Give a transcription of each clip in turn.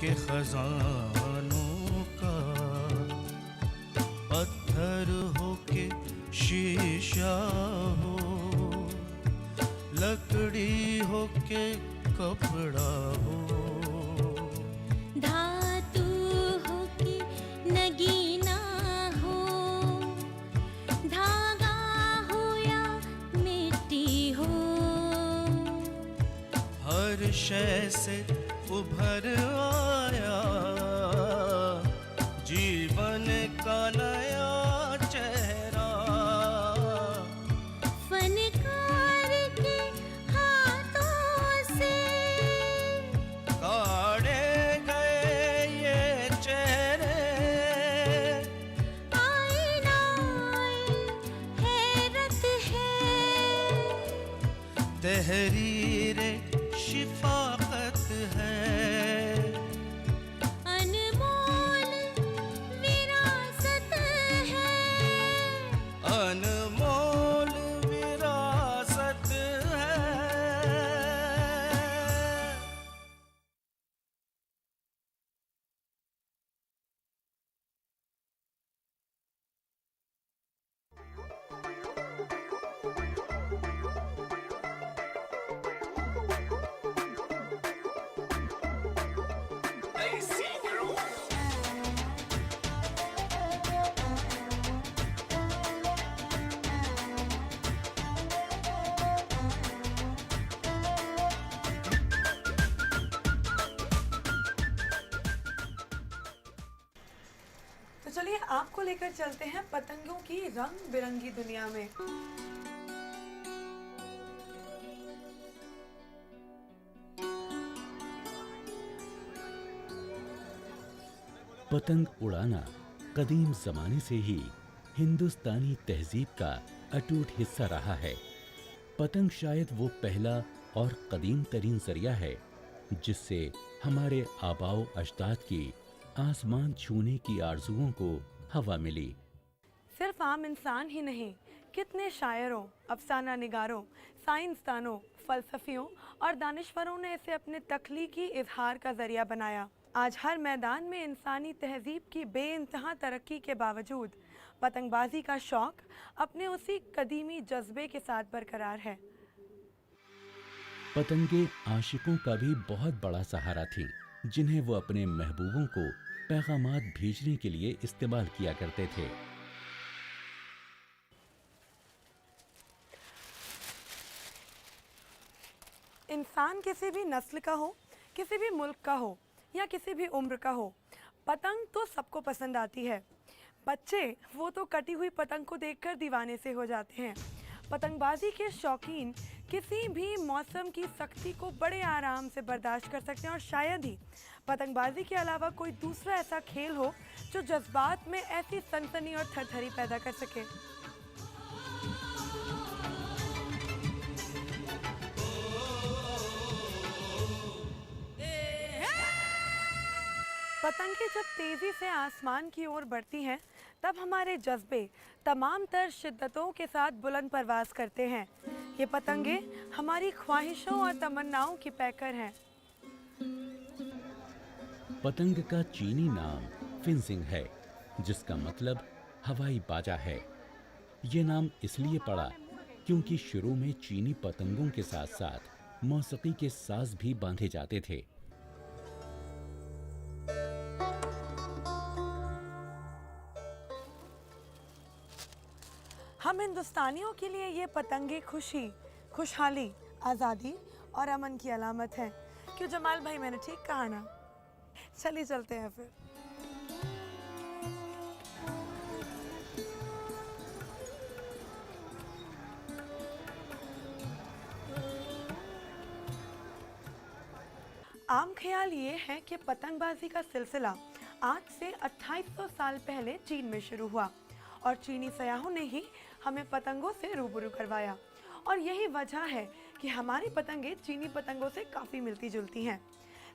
के खजानों का, पत्थर हो के शीशा हो, लकड़ी हो के कपड़ा हो, धातु हो के नगीना हो, धागा हो या मिट्टी हो, हर शय से उभर आया जीवन का नया चेहरा, फनकार के हाथों से काढ़े गए ये चेहरे, आईना हैरत है, तहरीरे शिफाकत है, अनमोल विरासत है, अनमोल विरासत है। तो चलिए आपको लेकर चलते हैं पतंगों की रंग बिरंगी दुनिया में। पतंग उड़ाना कदीम जमाने से ही हिंदुस्तानी तहजीब का अटूट हिस्सा रहा है। पतंग शायद वो पहला और कदीम तरीन जरिया है जिससे हमारे आबाओ अजदाद की आसमान छूने की आरजुओं को हवा मिली। सिर्फ आम इंसान ही नहीं, कितने शायरों, अफसाना निगारों, साइंसदानों, फलसफियों और दानिश्वरों ने इसे अपने तख्लीकी इजहार का जरिया बनाया। आज हर मैदान में इंसानी तहजीब की बेइंतहा तरक्की के बावजूद पतंगबाजी का शौक अपने उसी कदीमी जज्बे के साथ बरकरार है। पतंगे आशिकों का भी बहुत बड़ा सहारा थीं, जिन्हें वो अपने महबूबों को पैगामात भेजने के लिए इस्तेमाल किया करते थे। इंसान किसी भी नस्ल का हो, किसी भी मुल्क का हो या किसी भी उम्र का हो, पतंग तो सबको पसंद आती है। बच्चे वो तो कटी हुई पतंग को देखकर दीवाने से हो जाते हैं। पतंगबाजी के शौकीन किसी भी मौसम की सख्ती को बड़े आराम से बर्दाश्त कर सकते हैं और शायद ही पतंगबाजी के अलावा कोई दूसरा ऐसा खेल हो जो जज्बात में ऐसी सनसनी और थरथरी पैदा कर सके। पतंगे जब तेजी से आसमान की ओर बढ़ती हैं, तब हमारे जज्बे तमाम तर शिद्दतों के साथ बुलंद परवाज करते हैं। ये पतंगे हमारी ख्वाहिशों और तमन्नाओं की पैकर हैं। पतंग का चीनी नाम फिंसिंग है, जिसका मतलब हवाई बाजा है। ये नाम इसलिए पड़ा क्योंकि शुरू में चीनी पतंगों के साथ साथ मौसीकी के साज भी बांधे जाते थे। हम हिंदुस्तानियों के लिए ये पतंगे खुशी, खुशहाली, आज़ादी और अमन की अलामत है। क्यों जमाल भाई, मैंने ठीक कहा ना? चलिए चलते हैं फिर। आम ख्याल ये है कि पतंगबाजी का सिलसिला आज से 2800 साल पहले चीन में शुरू हुआ और चीनी सयाहों ने ही हमें पतंगों से रूबरू करवाया। और यही वजह है कि हमारी पतंगें चीनी पतंगों से काफ़ी मिलती जुलती हैं।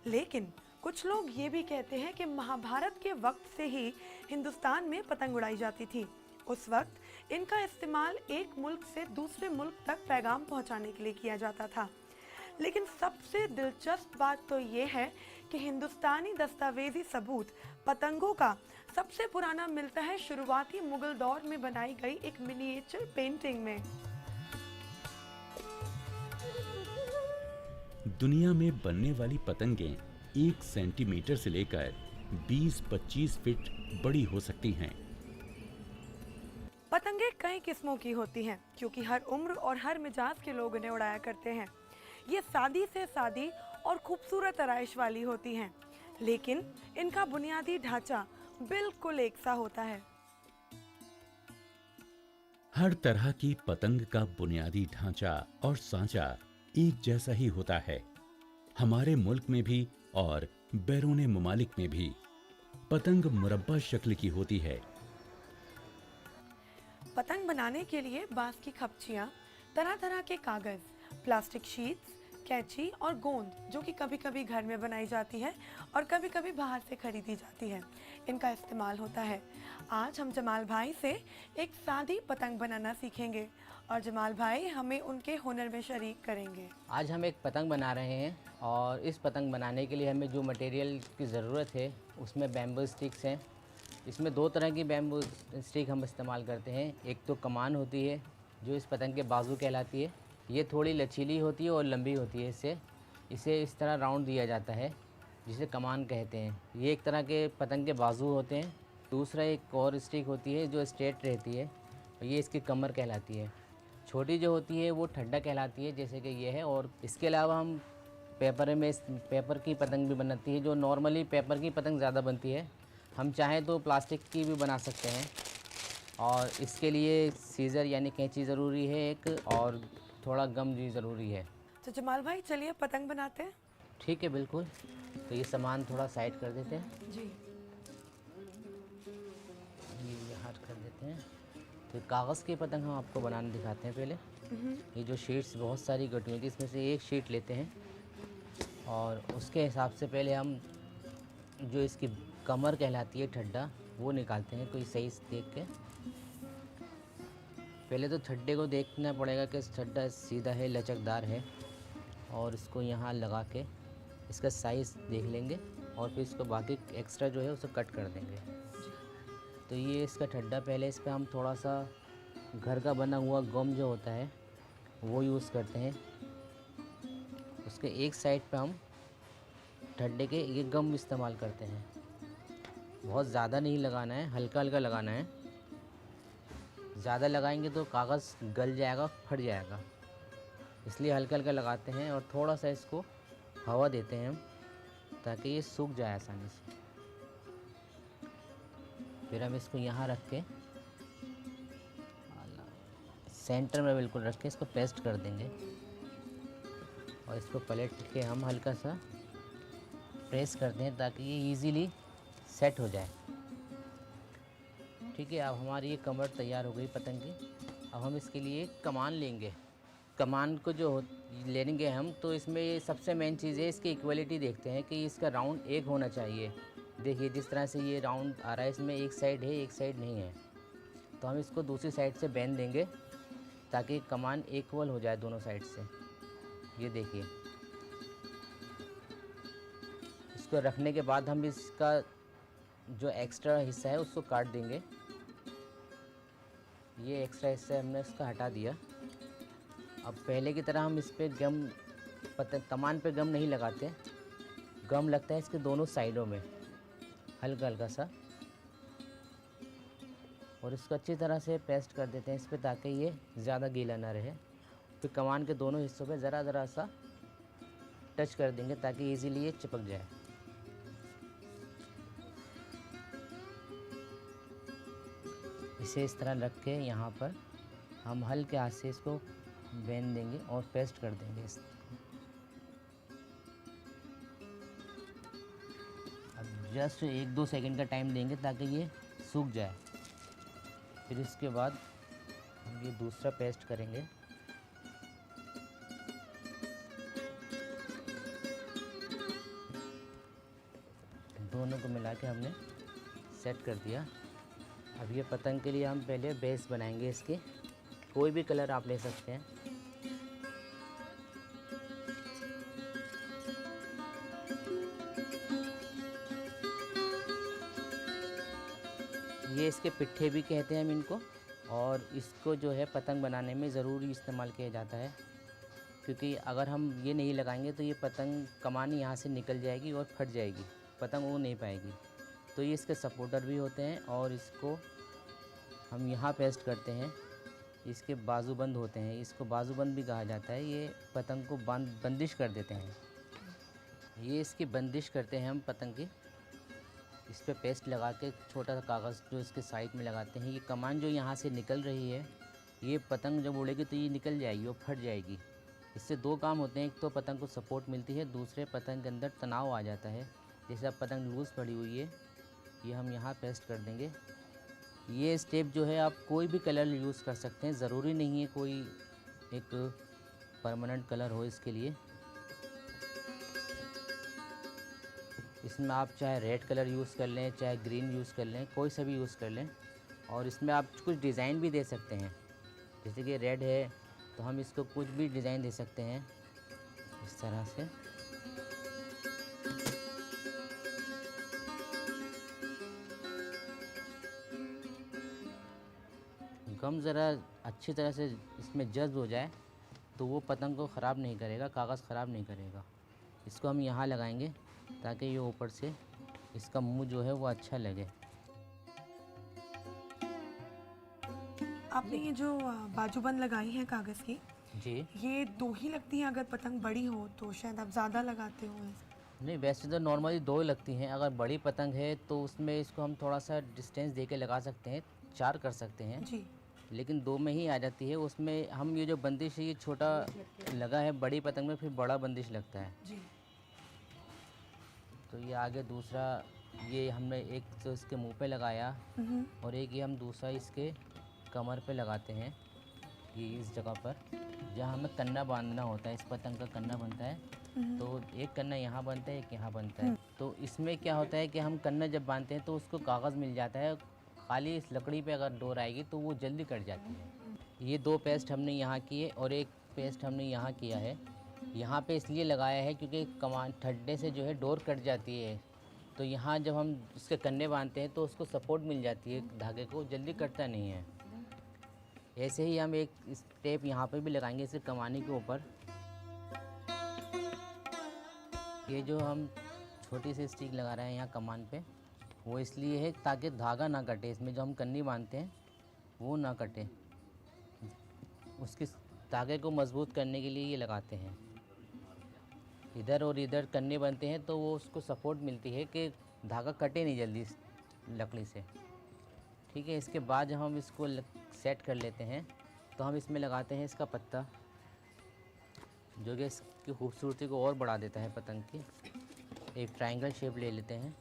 लेकिन कुछ लोग ये भी कहते हैं कि महाभारत के वक्त से ही हिंदुस्तान में पतंग उड़ाई जाती थी। उस वक्त इनका इस्तेमाल एक मुल्क से दूसरे मुल्क तक पैगाम पहुंचाने के लिए किया जाता था। लेकिन सबसे दिलचस्प बात तो ये है कि हिंदुस्तानी दस्तावेजी सबूत पतंगों का सबसे पुराना मिलता है शुरुआती मुगल दौर में बनाई गई एक मिनिएचर पेंटिंग में। दुनिया में बनने वाली पतंगें 1 सेंटीमीटर से लेकर 20-25 फीट बड़ी हो सकती हैं। पतंगे कई किस्मों की होती हैं क्योंकि हर उम्र और हर मिजाज के लोग इन्हें उड़ाया करते हैं। ये सादी से सादी और खूबसूरत आराइश वाली होती हैं, लेकिन इनका बुनियादी ढांचा बिल्कुल एक सा होता है। हर तरह की पतंग का बुनियादी ढांचा और सांचा एक जैसा ही होता है। हमारे मुल्क में भी और बैरूने ममालिक में भी पतंग मुरब्बा शक्ल की होती है। पतंग बनाने के लिए बांस की खपचियां, तरह तरह के कागज, प्लास्टिक शीट्स, कैंची और गोंद, जो कि कभी कभी घर में बनाई जाती है और कभी कभी बाहर से खरीदी जाती है, इनका इस्तेमाल होता है। आज हम जमाल भाई से एक सादी पतंग बनाना सीखेंगे और जमाल भाई हमें उनके हुनर में शरीक करेंगे। आज हम एक पतंग बना रहे हैं और इस पतंग बनाने के लिए हमें जो मटेरियल की ज़रूरत है उसमें बैम्बू स्टिक्स हैं। इसमें 2 तरह की बैम्बू स्टिक हम इस्तेमाल करते हैं। एक तो कमान होती है जो इस पतंग के बाजू कहलाती है। ये थोड़ी लचीली होती है और लंबी होती है। इसे इस तरह राउंड दिया जाता है जिसे कमान कहते हैं। ये एक तरह के पतंग के बाजू होते हैं। दूसरा एक और स्टिक होती है जो स्ट्रेट रहती है, ये इसकी कमर कहलाती है। छोटी जो होती है वो ठड्डा कहलाती है, जैसे कि ये है। और इसके अलावा हम पेपर की पतंग भी बनाती है, जो नॉर्मली पेपर की पतंग ज़्यादा बनती है। हम चाहें तो प्लास्टिक की भी बना सकते हैं और इसके लिए सीज़र यानी कैंची ज़रूरी है एक, और थोड़ा गम भी ज़रूरी है। तो जमाल भाई चलिए पतंग बनाते हैं। ठीक है, बिल्कुल। तो ये सामान थोड़ा साइड कर देते हैं जी। ये यहाँ कर देते हैं। तो कागज़ की पतंग हम आपको बनाना दिखाते हैं पहले। ये जो शीट्स बहुत सारी कटी हुई थी, इसमें से एक शीट लेते हैं और उसके हिसाब से पहले हम जो इसकी कमर कहलाती है ठड्डा, वो निकालते हैं कोई सही देख के। पहले तो ठड्डे को देखना पड़ेगा कि ठड्डा सीधा है, लचकदार है, और इसको यहाँ लगा के इसका साइज़ देख लेंगे और फिर इसको बाकी एक्स्ट्रा जो है उसे कट कर देंगे। तो ये इसका ठड्डा, पहले इस पर हम थोड़ा सा घर का बना हुआ गम जो होता है वो यूज़ करते हैं। उसके एक साइड पे हम ठड्डे के ये गम इस्तेमाल करते हैं। बहुत ज़्यादा नहीं लगाना है, हल्का हल्का लगाना है। ज़्यादा लगाएंगे तो कागज़ गल जाएगा, फट जाएगा, इसलिए हल्का हल्का लगाते हैं और थोड़ा सा इसको हवा देते हैं हम, ताकि ये सूख जाए आसानी से। फिर हम इसको यहाँ रख के सेंटर में बिल्कुल रख के इसको पेस्ट कर देंगे और इसको पलट के हम हल्का सा प्रेस करते हैं ताकि ये इजीली सेट हो जाए। ठीक है, अब हमारी ये कमर तैयार हो गई पतंग की। अब हम इसके लिए कमान लेंगे। कमान को जो लेंगे हम, तो इसमें ये सबसे मेन चीज़ है, इसकी इक्वलिटी देखते हैं कि इसका राउंड एक होना चाहिए। देखिए जिस तरह से ये राउंड आ रहा है, इसमें एक साइड है एक साइड नहीं है, तो हम इसको दूसरी साइड से बेंड देंगे ताकि कमान इक्वल हो जाए दोनों साइड से। ये देखिए, इसको रखने के बाद हम इसका जो एक्स्ट्रा हिस्सा है उसको काट देंगे। ये एक्स्ट्रा हिस्सा हमने इसका हटा दिया। अब पहले की तरह हम इस पर कमान पे गम नहीं लगाते, गम लगता है इसके दोनों साइडों में हल्का हल्का सा, और इसको अच्छी तरह से पेस्ट कर देते हैं इस पर ताकि ये ज़्यादा गीला ना रहे। फिर कमान के दोनों हिस्सों पे ज़रा ज़रा सा टच कर देंगे ताकि इजीली ये चिपक जाए। इसे इस तरह रख के यहाँ पर हम हल्के हाथ से इसको बेंड देंगे और पेस्ट कर देंगे अब जस्ट 1-2 सेकंड का टाइम देंगे ताकि ये सूख जाए। फिर इसके बाद हम ये दूसरा पेस्ट करेंगे। दोनों को मिला के हमने सेट कर दिया। अब ये पतंग के लिए हम पहले बेस बनाएंगे इसके। कोई भी कलर आप ले सकते हैं। ये इसके पिट्ठे भी कहते हैं हम इनको, और इसको जो है पतंग बनाने में ज़रूरी इस्तेमाल किया जाता है, क्योंकि अगर हम ये नहीं लगाएंगे तो ये पतंग कमान यहाँ से निकल जाएगी और फट जाएगी, पतंग उड़ नहीं पाएगी। तो ये इसके सपोर्टर भी होते हैं, और इसको हम यहाँ पेस्ट करते हैं। इसके बाजूबंद होते हैं, इसको बाजूबंद भी कहा जाता है। ये पतंग को बंदिश कर देते हैं। ये इसकी बंदिश करते हैं हम पतंग की। इस पे पेस्ट लगा के छोटा सा कागज़ जो इसके साइड में लगाते हैं। ये कमान जो यहाँ से निकल रही है, ये पतंग जब उड़ेगी तो ये निकल जाएगी और फट जाएगी। इससे दो काम होते हैं, एक तो पतंग को सपोर्ट मिलती है, दूसरे पतंग के अंदर तनाव आ जाता है। जैसे अब पतंग लूज़ पड़ी हुई है, ये हम यहाँ पेस्ट कर देंगे। ये स्टेप जो है आप कोई भी कलर यूज़ कर सकते हैं, ज़रूरी नहीं है कोई एक परमानेंट कलर हो इसके लिए। इसमें आप चाहे रेड कलर यूज़ कर लें, चाहे ग्रीन यूज़ कर लें, कोई सा भी यूज़ कर लें। और इसमें आप कुछ डिज़ाइन भी दे सकते हैं, जैसे कि रेड है तो हम इसको कुछ भी डिज़ाइन दे सकते हैं इस तरह से। गम ज़रा अच्छी तरह से इसमें जज्ब हो जाए तो वो पतंग को ख़राब नहीं करेगा, कागज़ ख़राब नहीं करेगा। इसको हम यहाँ लगाएंगे ताकि ये ऊपर से इसका मुंह जो है वो अच्छा लगे। आपने ये जो बाजूबंद लगाई है कागज़ की, जी ये दो ही लगती हैं? अगर पतंग बड़ी हो तो शायद आप ज़्यादा लगाते हो। नहीं, वैसे तो नॉर्मली दो लगती हैं। अगर बड़ी पतंग है तो उसमें इसको हम थोड़ा सा डिस्टेंस दे के लगा सकते हैं, 4 कर सकते हैं जी। लेकिन 2 में ही आ जाती है। उसमें हम ये जो बंदिश है ये छोटा लगा है, बड़ी पतंग में फिर बड़ा बंदिश लगता है। जी। तो ये आगे दूसरा, ये हमने एक तो इसके मुंह पे लगाया और एक ये हम दूसरा इसके कमर पे लगाते हैं, ये इस जगह पर जहाँ हमें कन्ना बांधना होता है। इस पतंग का कन्ना बनता है, तो एक कन्ना यहाँ बनता है, एक यहाँ बनता है। तो इसमें क्या होता है कि हम कन्ना जब बांधते हैं तो उसको कागज़ मिल जाता है, खाली इस लकड़ी पे अगर डोर आएगी तो वो जल्दी कट जाती है। ये 2 पेस्ट हमने यहाँ किए और एक पेस्ट हमने यहाँ किया है। यहाँ पे इसलिए लगाया है क्योंकि कमान ठड्डे से जो है डोर कट जाती है, तो यहाँ जब हम इसके कन्ने बांधते हैं तो उसको सपोर्ट मिल जाती है, धागे को जल्दी कटता नहीं है। ऐसे ही हम एक स्टेप यहाँ पे भी लगाएंगे इसे कमानी के ऊपर। ये जो हम छोटी सी स्टिक लगा रहे हैं यहाँ कमान पे, वो इसलिए है ताकि धागा ना कटे, इसमें जो हम कन्नी बांधते हैं वो ना कटे। उसके धागे को मजबूत करने के लिए ये लगाते हैं। इधर और इधर कन्ने बनते हैं तो वो उसको सपोर्ट मिलती है कि धागा कटे नहीं जल्दी इस लकड़ी से। ठीक है, इसके बाद जब हम इसको सेट कर लेते हैं तो हम इसमें लगाते हैं इसका पत्ता, जो कि इसकी खूबसूरती को और बढ़ा देता है पतंग की। एक ट्रायंगल शेप ले लेते हैं।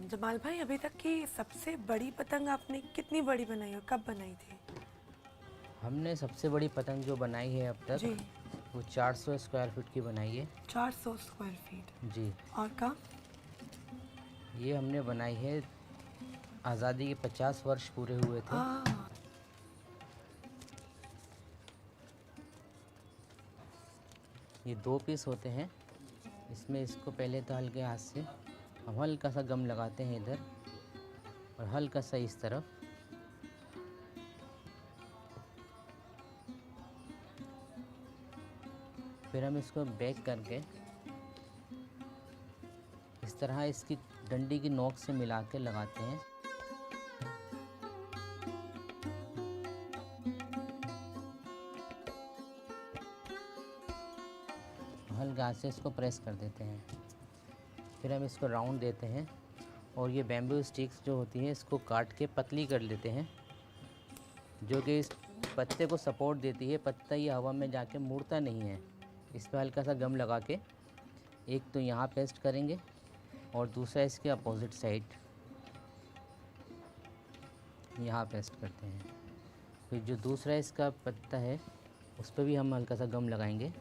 जमाल भाई, अभी तक की सबसे बड़ी पतंग आपने कितनी बड़ी बनाई और कब बनाई थी? हमने सबसे बड़ी पतंग जो बनाई है अब तक जी। वो 400 स्क्वायर फीट की बनाई है। 400 स्क्वायर फीट? जी। और कब? ये हमने बनाई है आज़ादी के 50 वर्ष पूरे हुए थे। ये 2 पीस होते हैं। इसमें इसको पहले तो हल्के हाथ से हम हल्का सा गम लगाते हैं इधर और हल्का सा इस तरफ। फिर हम इसको बैक करके इस तरह इसकी डंडी की नोक से मिला के लगाते हैं। हल्का हाथ से इसको प्रेस कर देते हैं। फिर हम इसको राउंड देते हैं और ये बैम्बू स्टिक्स जो होती है इसको काट के पतली कर लेते हैं, जो कि इस पत्ते को सपोर्ट देती है। पत्ता ये हवा में जाके मुड़ता नहीं है। इस पर हल्का सा गम लगा के एक तो यहाँ पेस्ट करेंगे और दूसरा इसके अपोजिट साइड यहाँ पेस्ट करते हैं। फिर जो दूसरा इसका पत्ता है उस पर भी हम हल्का सा गम लगाएंगे।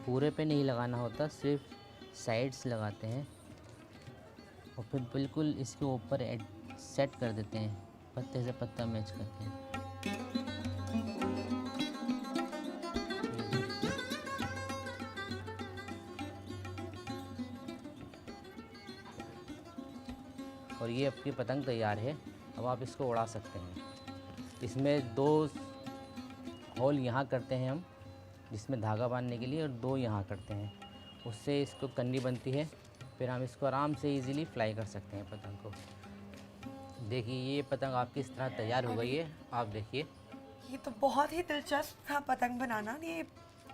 पूरे पे नहीं लगाना होता, सिर्फ साइड्स लगाते हैं और फिर बिल्कुल इसके ऊपर सेट कर देते हैं, पत्ते से पत्ता मैच करते हैं। और ये आपकी पतंग तैयार है। अब आप इसको उड़ा सकते हैं। इसमें 2 होल यहाँ करते हैं हम, जिसमें धागा बांधने के लिए, और 2 यहाँ करते हैं। उससे इसको कन्नी बनती है। फिर हम इसको आराम से इजीली फ्लाई कर सकते हैं पतंग को। देखिए ये पतंग आपकी इस तरह तैयार हो गई है। आप देखिए, ये तो बहुत ही दिलचस्प था पतंग बनाना। ये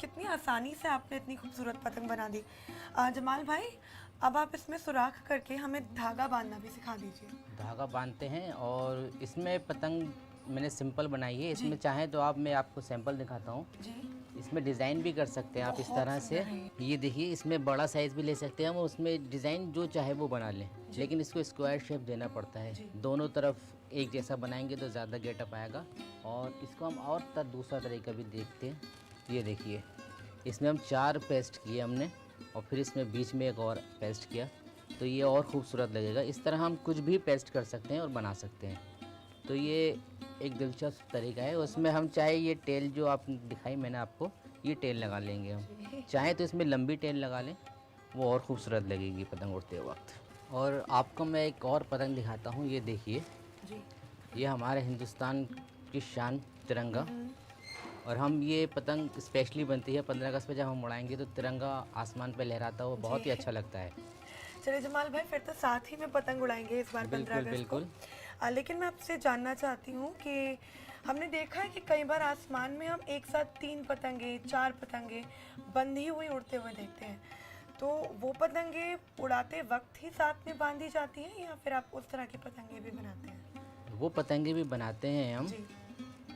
कितनी आसानी से आपने इतनी खूबसूरत पतंग बना दी। जमाल भाई, अब आप इसमें सुराख करके हमें धागा बांधना भी सिखा दीजिए। धागा बांधते हैं और इसमें पतंग मैंने सिंपल बनाई है। इसमें चाहें तो मैं आपको सैंपल दिखाता हूँ। जी, इसमें डिज़ाइन भी कर सकते हैं आप इस बहुत तरह से। सुंदर है। ये देखिए, इसमें बड़ा साइज़ भी ले सकते हैं हम, उसमें डिज़ाइन जो चाहे वो बना लें, लेकिन इसको स्क्वायर शेप देना पड़ता है। दोनों तरफ एक जैसा बनाएंगे तो ज़्यादा गेटअप आएगा। और इसको हम और दूसरा तरीका भी देखते हैं। ये देखिए, इसमें हम 4 पेस्ट किए हमने, और फिर इसमें बीच में एक और पेस्ट किया, तो ये और ख़ूबसूरत लगेगा। इस तरह हम कुछ भी पेस्ट कर सकते हैं और बना सकते हैं। तो ये एक दिलचस्प तरीका है। उसमें हम चाहे ये टेल जो आप दिखाई मैंने आपको, ये टेल लगा लेंगे हम। चाहे तो इसमें लंबी टेल लगा लें, वो और ख़ूबसूरत लगेगी पतंग उड़ते वक्त। और आपको मैं एक और पतंग दिखाता हूँ। ये देखिए, जी, ये हमारे हिंदुस्तान की शान तिरंगा। और हम ये पतंग स्पेशली बनती है 15 अगस्त पे, जब हम उड़ाएंगे तो तिरंगा आसमान पे लहराता है, वो बहुत ही अच्छा लगता है। चलिए जमाल भाई, फिर तो साथ ही में पतंग उड़ाएंगे इस बार 15 अगस्त को। बिल्कुल। लेकिन मैं आपसे जानना चाहती हूँ कि हमने देखा है कि कई बार आसमान में हम एक साथ 3 पतंगे, 4 पतंगे बंधी हुई उड़ते हुए देखते हैं। तो वो पतंगे उड़ाते वक्त ही साथ में बांधी जाती हैं, या फिर आप उस तरह की पतंगे भी बनाते हैं? वो पतंगे भी बनाते हैं हम, जी,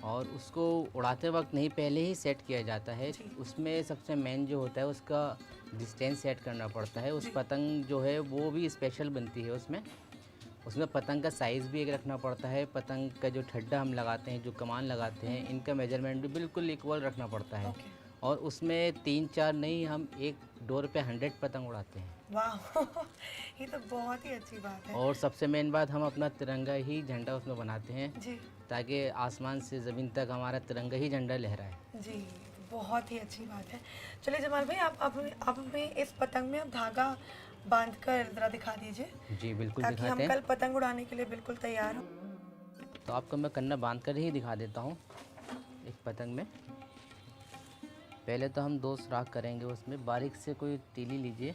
और उसको उड़ाते वक्त नहीं, पहले ही सेट किया जाता है। उसमें सबसे मेन जो होता है उसका डिस्टेंस सेट करना पड़ता है। उस पतंग जो है वो भी स्पेशल बनती है। उसमें पतंग का साइज़ भी एक रखना पड़ता है। पतंग का जो ठड्डा हम लगाते हैं, जो कमान लगाते हैं, इनका मेजरमेंट भी बिल्कुल इक्वल रखना पड़ता है। और उसमें 3-4 नहीं, हम एक डोर पे 100 पतंग उड़ाते हैं। वाह ये तो बहुत ही अच्छी बात है। और सबसे मेन बात, हम अपना तिरंगा ही झंडा उसमें बनाते हैं, जी ताकि आसमान से ज़मीन तक हमारा तिरंगा ही झंडा लहराए। जी, बहुत ही अच्छी बात है। चलिए जमाल भाई, आप हमें इस पतंग में आप धागा बांध कर ज़रा दिखा दीजिए, जी बिल्कुल ताकि हम दिखाते हैं। कल पतंग उड़ाने के लिए बिल्कुल तैयार हों। तो आपको मैं कन्ना बांध कर ही दिखा देता हूँ एक पतंग में। पहले तो हम 2 सुराख करेंगे उसमें। बारीक से कोई तीली लीजिए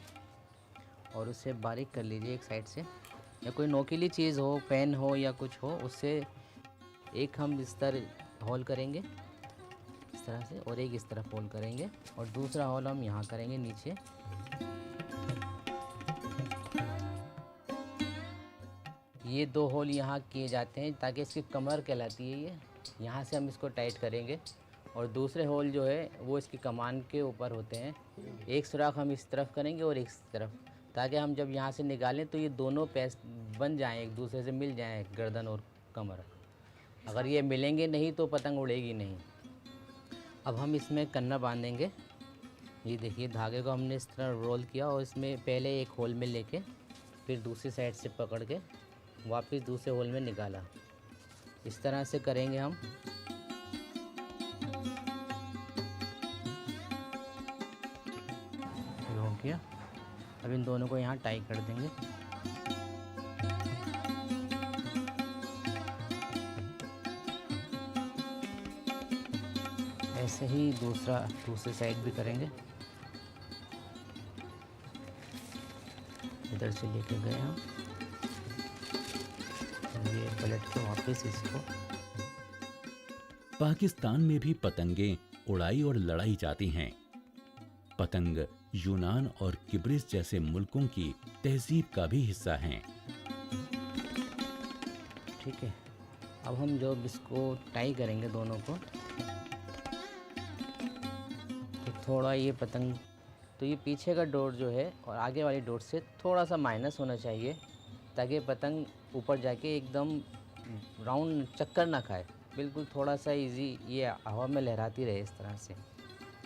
और उसे बारीक कर लीजिए एक साइड से, या कोई नोकीली चीज़ हो, पेन हो या कुछ हो, उससे एक हम इस तरह होल करेंगे इस तरह से, और एक इस तरफ होल करेंगे, और दूसरा होल हम यहाँ करेंगे नीचे। ये 2 होल यहाँ किए जाते हैं ताकि इसकी कमर कहलाती है ये, यहाँ से हम इसको टाइट करेंगे। और दूसरे होल जो है वो इसकी कमान के ऊपर होते हैं। एक सुराख हम इस तरफ करेंगे और एक इस तरफ, ताकि हम जब यहाँ से निकालें तो ये दोनों पेस्ट बन जाएं, एक दूसरे से मिल जाएं, गर्दन और कमर। अगर ये मिलेंगे नहीं तो पतंग उड़ेगी नहीं। अब हम इसमें कन्ना बांधेंगे। ये देखिए, धागे को हमने इस तरह रोल किया और इसमें पहले एक होल में लेके फिर दूसरी साइड से पकड़ के वापस दूसरे होल में निकाला। इस तरह से करेंगे हम। ये हो गया। अब इन दोनों को यहाँ टाई कर देंगे। ऐसे ही दूसरी साइड भी करेंगे। इधर से लेके गए हम, ये पलट के वापस इसको। पाकिस्तान में भी पतंगें उड़ाई और लड़ाई जाती हैं। पतंग यूनान और किब्रिस जैसे मुल्कों की तहजीब का भी हिस्सा हैं। ठीक है, अब हम जो इसको टाई करेंगे दोनों को, तो थोड़ा ये पतंग, तो ये पीछे का डोर जो है और आगे वाली डोर से थोड़ा सा माइनस होना चाहिए, ताकि पतंग ऊपर जाके एकदम राउंड चक्कर ना खाए। बिल्कुल थोड़ा सा इजी ये हवा में लहराती रहे इस तरह से।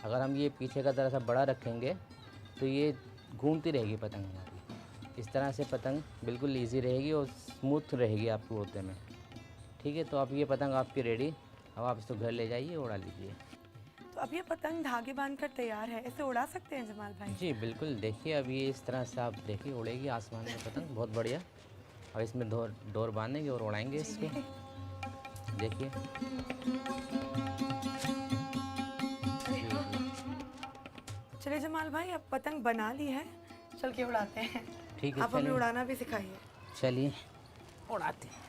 अगर हम ये पीछे का ज़रा सा बड़ा रखेंगे तो ये घूमती रहेगी पतंग हमारी। इस तरह से पतंग बिल्कुल इजी रहेगी और स्मूथ रहेगी आपको उड़ते में। ठीक है, तो अब ये पतंग आपकी रेडी। अब आप इसको घर ले जाइए, उड़ा लीजिए। तो अब ये पतंग धागे बांधकर तैयार है, इसे उड़ा सकते हैं जमाल भाई? जी बिल्कुल, देखिए अब ये इस तरह से आप देखिए उड़ेगी आसमान में पतंग, बहुत बढ़िया। और इसमें डोर बांधेंगे और उड़ाएंगे इसको। देखिए चलिए जमाल भाई, अब पतंग बना ली है, चल के उड़ाते हैं। ठीक है, आप हमें चलिए। उड़ाना भी सिखाइए। चलिए उड़ाते हैं।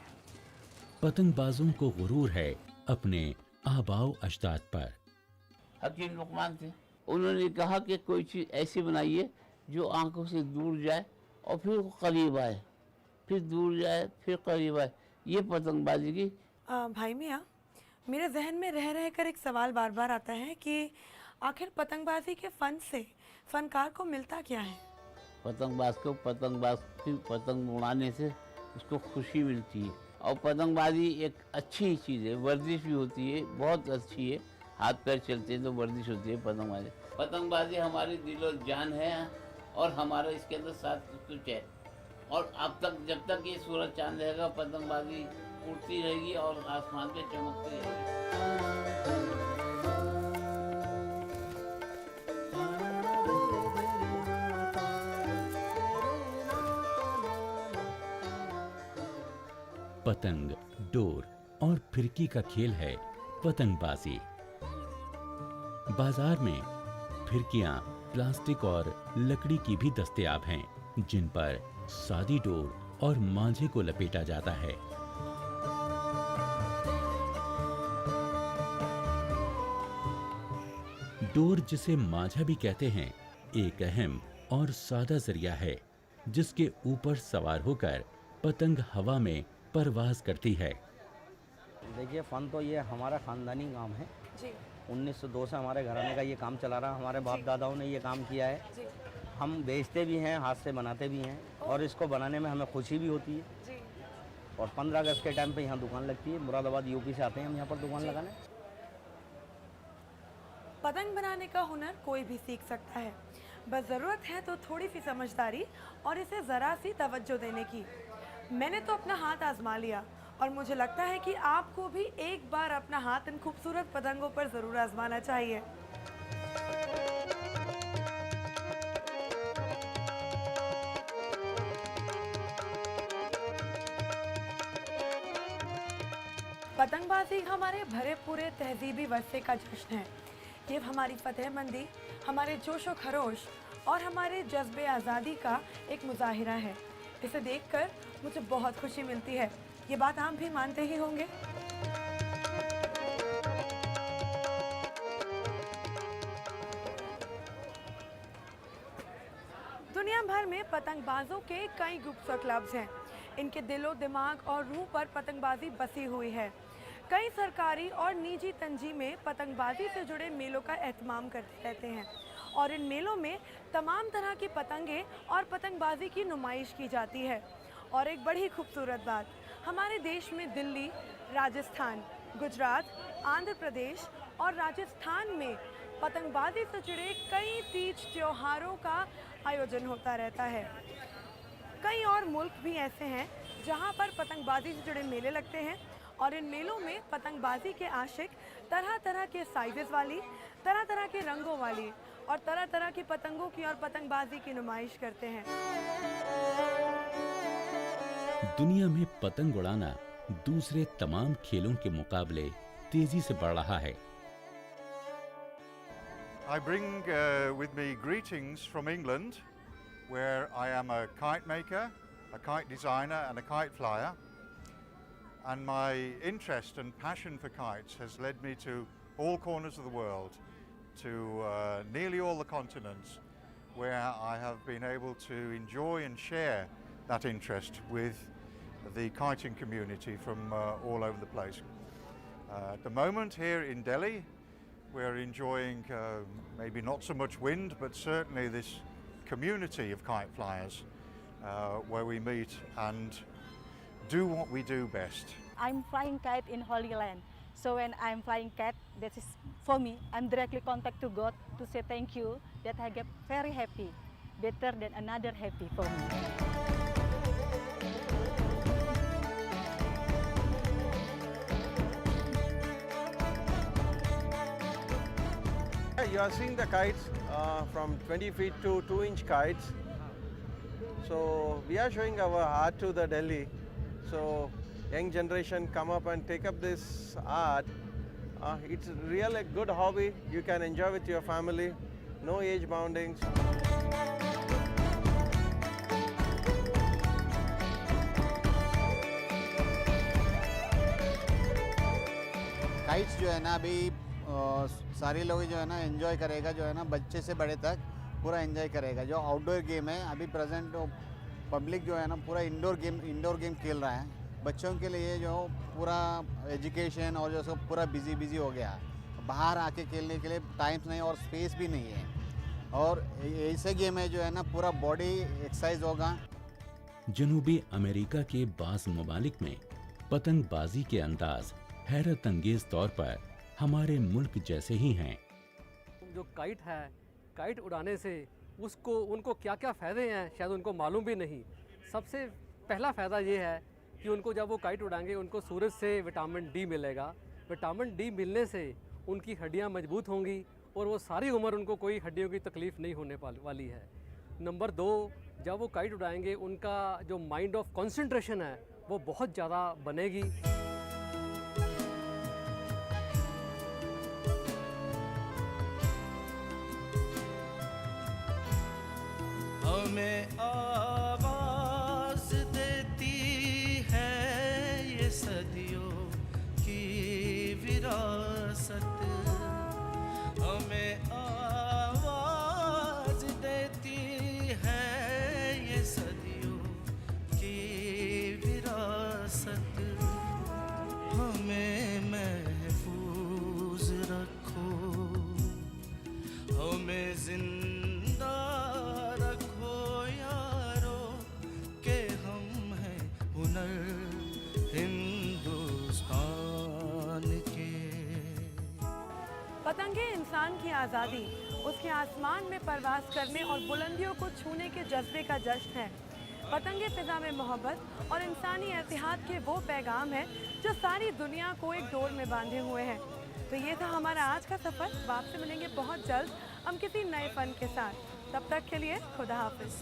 पतंगबाजों को गुरूर है अपने आबाओ अजदाद पर। हकीम लुकमान थे, उन्होंने कहा कि कोई चीज़ ऐसी बनाइए जो आंखों से दूर जाए और फिर करीब आए, फिर दूर जाए फिर करीब आए। ये पतंगबाजी की। भाई मियाँ, मेरे जहन में रह रह कर एक सवाल बार बार आता है कि आखिर पतंगबाजी के फन से फनकार को मिलता क्या है? पतंगबाज को पतंगबाज की पतंग उड़ाने से उसको खुशी मिलती है। और पतंगबाजी एक अच्छी चीज़ है, वर्जिश भी होती है, बहुत अच्छी है। हाथ पैर चलते हैं तो वर्जिश होती है पतंगबाजी। पतंगबाजी हमारी दिलो जान है और हमारा इसके अंदर साथ कुछ है। और अब तक जब तक ये सूरज चांद रहेगा पतंगबाजी उड़ती रहेगी और आसमान पे चमकती रहेगी। पतंग, डोर और फिरकी का खेल है पतंगबाजी। बाजार में फिरकियां प्लास्टिक और लकड़ी की भी दस्तयाब हैं, जिन पर सादी डोर और मांझे को लपेटा जाता है। डोर, जिसे मांझा भी कहते हैं, एक अहम और सादा जरिया है जिसके ऊपर सवार होकर पतंग हवा में परवाज करती है। देखिए, फ़न तो ये हमारा ख़ानदानी काम है जी 1902 से हमारे घराने का ये काम चला रहा। हमारे बाप दादाओं ने ये काम किया है। जी हम बेचते भी हैं, हाथ से बनाते भी हैं और इसको बनाने में हमें खुशी भी होती है। जी। और 15 अगस्त के टाइम पे यहाँ दुकान लगती है। मुरादाबाद यूपी से आते हैं हम यहाँ पर दुकान लगाने। पतंग बनाने का हुनर कोई भी सीख सकता है, बस ज़रूरत है तो थोड़ी सी समझदारी और इसे ज़रा सी तवज्जो देने की। मैंने तो अपना हाथ आजमा लिया और मुझे लगता है कि आपको भी एक बार अपना हाथ इन खूबसूरत पतंगों पर ज़रूर आजमाना चाहिए। पतंगबाजी हमारे भरे पूरे तहजीबी वर्षे का जश्न है। ये हमारी फतेहमंदी, हमारे जोशो खरोश और हमारे जज्बे आज़ादी का एक मुजाहिरा है। इसे देखकर मुझे बहुत खुशी मिलती है। ये बात आप भी मानते ही होंगे। दुनिया भर में पतंगबाजों के कई ग्रुप्स और क्लब्स हैं। इनके दिलो दिमाग और रूह पर पतंगबाजी बसी हुई है। कई सरकारी और निजी तंजीमें पतंगबाजी से जुड़े मेलों का एहतमाम करते रहते हैं और इन मेलों में तमाम तरह की पतंगें और पतंगबाजी की नुमाइश की जाती है। और एक बड़ी खूबसूरत बात, हमारे देश में दिल्ली, राजस्थान, गुजरात, आंध्र प्रदेश और राजस्थान में पतंगबाजी से जुड़े कई तीज त्योहारों का आयोजन होता रहता है। कई और मुल्क भी ऐसे हैं जहां पर पतंगबाजी से जुड़े मेले लगते हैं और इन मेलों में पतंगबाजी के आशिक तरह तरह के साइजेस वाली, तरह तरह के रंगों वाली और तरह तरह की पतंगों की और पतंगबाजी की नुमाइश करते हैं। दुनिया में पतंग उड़ाना दूसरे तमाम खेलों के मुकाबले तेजी से बढ़ रहा है। I bring with me greetings from England, where I am a kite maker, a kite designer and a kite flyer. And my interest and passion for kites has led me to all corners of the world, to nearly all the continents, where I have been able to enjoy and share that interest with the kiting community from all over the place. At the moment here in Delhi, we're enjoying maybe not so much wind, but certainly this community of kite flyers where we meet and do what we do best. I'm flying kite in Holy Land. So when I'm flying kite, that is for me, I'm directly contact to God to say thank you, that I get very happy, better than another happy for me. You are seeing the kites from 20 feet to 2-inch kites. So we are showing our art to the Delhi. So young generation come up and take up this art. It's really a good hobby. You can enjoy with your family. No age boundings. Kites जो है ना अभी सारे लोग जो है ना enjoy करेगा, जो है ना बच्चे से बड़े तक पूरा एंजॉय करेगा। जो आउटडोर गेम है अभी प्रेजेंट पब्लिक जो है ना पूरा इंडोर गेम खेल रहा है। बच्चों के लिए जो पूरा एजुकेशन और जो सब पूरा बिजी हो गया, बाहर आके खेलने के लिए टाइम नहीं और स्पेस भी नहीं है। और ऐसे गेम है जो है ना पूरा बॉडी एक्सरसाइज होगा। जनूबी अमेरिका के बास ममालिक में पतंगबाजी के अंदाज हैरत अंगेज तौर पर हमारे मुल्क जैसे ही हैं। जो काइट है, काइट उड़ाने से उनको क्या क्या फ़ायदे हैं शायद उनको मालूम भी नहीं। सबसे पहला फ़ायदा ये है कि उनको जब वो काइट उड़ाएंगे उनको सूरज से विटामिन डी मिलेगा। विटामिन डी मिलने से उनकी हड्डियां मजबूत होंगी और वो सारी उम्र उनको कोई हड्डियों की तकलीफ़ नहीं होने वाली है। नंबर 2, जब वो काइट उड़ाएंगे उनका जो माइंड ऑफ कंसंट्रेशन है वो बहुत ज़्यादा बनेगी। हमें आवाज देती है ये सदियों की विरासत। हमें आवाज देती है ये सदियों की विरासत। हमें महफूज रखो, हमें जिंदा रखो यारो के हम हैं हुनर हिंदुस्तान के। पतंगे इंसान की आज़ादी, उसके आसमान में परवास करने और बुलंदियों को छूने के जज्बे का जश्न है। पतंगे फिजा में मोहब्बत और इंसानी इतिहाद के वो पैगाम हैं जो सारी दुनिया को एक डोर में बांधे हुए हैं। तो ये था हमारा आज का सफ़र। आपसे मिलेंगे बहुत जल्द हम किसी नए फन के साथ। तब तक के लिए खुदा हाफिज।